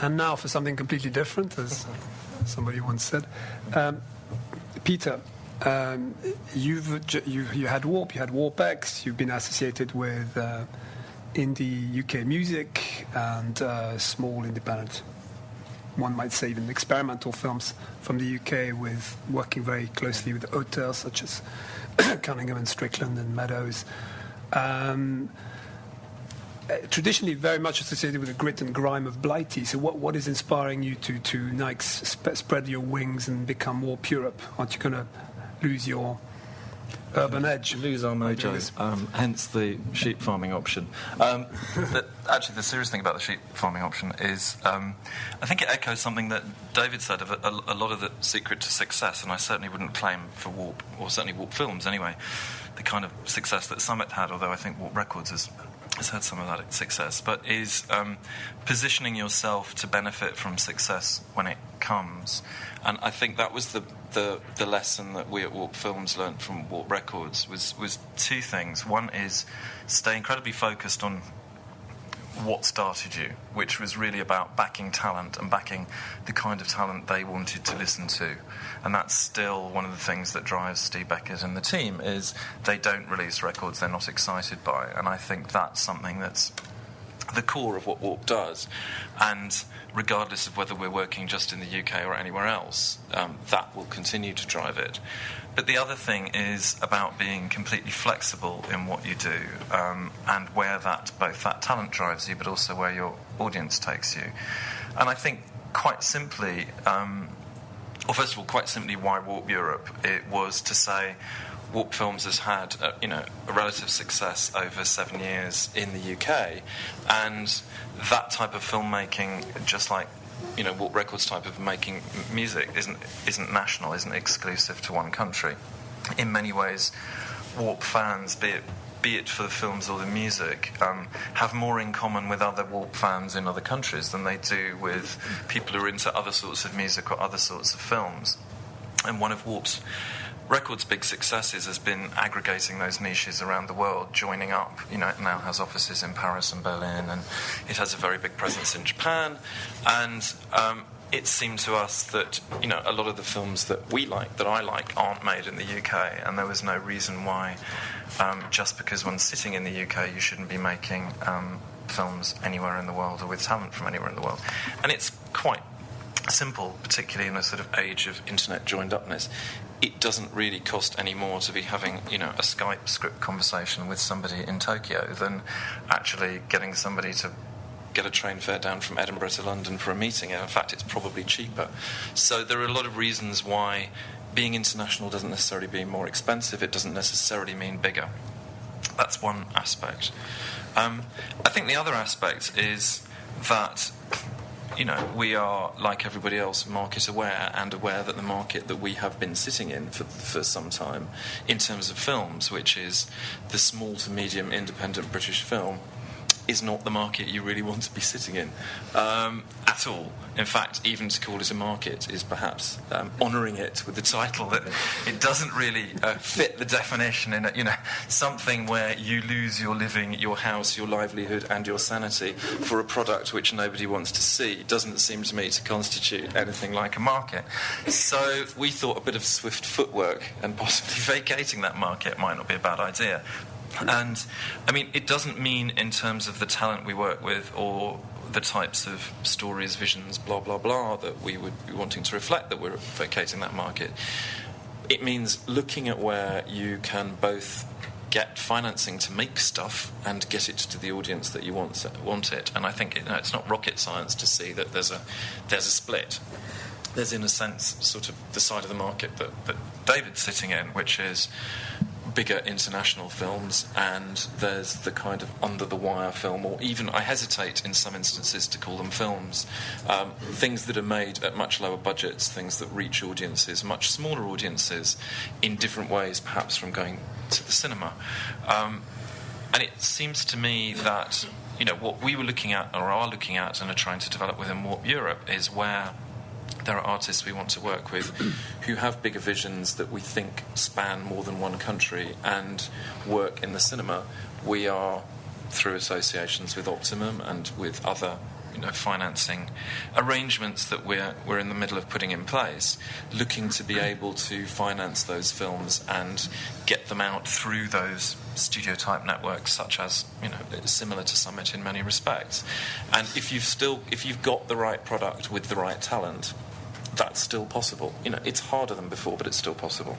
and now for something completely different, as somebody once said. Peter, you had Warp, you had Warp X, you've been associated with indie UK music and small independent, one might say even experimental films from the UK, with working very closely with auteurs such as Cunningham and Strickland and Meadows. Traditionally very much associated with the grit and grime of Blighty. So what is inspiring you to now spread your wings and become Warp Europe? Aren't you going to lose your urban edge? Lose our mojo, hence the sheep farming option. Actually, the serious thing about the sheep farming option is I think it echoes something that David said of a lot of the secret to success, and I certainly wouldn't claim for Warp, or certainly Warp Films anyway, the kind of success that Summit had, although I think Warp Records has had some of that success, but is positioning yourself to benefit from success when it comes. And I think that was the lesson that we at Warp Films learnt from Warp Records was two things. One is stay incredibly focused on what started you, which was really about backing talent and backing the kind of talent they wanted to listen to. And that's still one of the things that drives Steve Beckett and the team, is they don't release records they're not excited by. And I think that's something that's the core of what Warp does. And regardless of whether we're working just in the UK or anywhere else, that will continue to drive it. But the other thing is about being completely flexible in what you do, and where both that talent drives you, but also where your audience takes you. And I think quite simply, first of all, quite simply, why Warp Europe? It was to say Warp Films has had a relative success over 7 years in the UK, and that type of filmmaking, just like Warp Records type of making music, isn't national, isn't exclusive to one country. In many ways, Warp fans, be it for the films or the music, have more in common with other Warp fans in other countries than they do with people who are into other sorts of music or other sorts of films. And one of Warp's Records' big successes has been aggregating those niches around the world, joining up. It now has offices in Paris and Berlin, and it has a very big presence in Japan. And it seemed to us that a lot of the films that I like, aren't made in the UK, and there was no reason why, just because one's sitting in the UK, you shouldn't be making films anywhere in the world or with talent from anywhere in the world. And it's quite simple, particularly in a sort of age of internet joined-upness. It doesn't really cost any more to be having, a Skype script conversation with somebody in Tokyo than actually getting somebody to get a train fare down from Edinburgh to London for a meeting. In fact, it's probably cheaper. So there are a lot of reasons why being international doesn't necessarily mean more expensive. It doesn't necessarily mean bigger. That's one aspect. I think the other aspect is that we are, like everybody else, market aware, and aware that the market that we have been sitting in for some time, in terms of films, which is the small to medium independent British film, is not the market you really want to be sitting in at all. In fact, even to call it a market is perhaps honouring it with the title that it doesn't really fit the definition in something where you lose your living, your house, your livelihood and your sanity for a product which nobody wants to see. Doesn't seem to me to constitute anything like a market. So we thought a bit of swift footwork and possibly vacating that market might not be a bad idea. And, it doesn't mean in terms of the talent we work with or the types of stories, visions, blah, blah, blah, that we would be wanting to reflect that we're vacating that market. It means looking at where you can both get financing to make stuff and get it to the audience that you want it. And I think it's not rocket science to see that there's a split. There's, in a sense, sort of the side of the market that David's sitting in, which is bigger international films, and there's the kind of under-the-wire film, or even, I hesitate in some instances to call them films, things that are made at much lower budgets, things that reach audiences, much smaller audiences, in different ways perhaps from going to the cinema. And it seems to me that what we were looking at, or are looking at, and are trying to develop within Warp Europe is where there are artists we want to work with who have bigger visions that we think span more than one country and work in the cinema. We are, through associations with Optimum and with other financing arrangements that we're in the middle of putting in place, looking to be able to finance those films and get them out through those studio type networks, such as similar to Summit in many respects. And if you've got the right product with the right talent, that's still possible. It's harder than before, but it's still possible.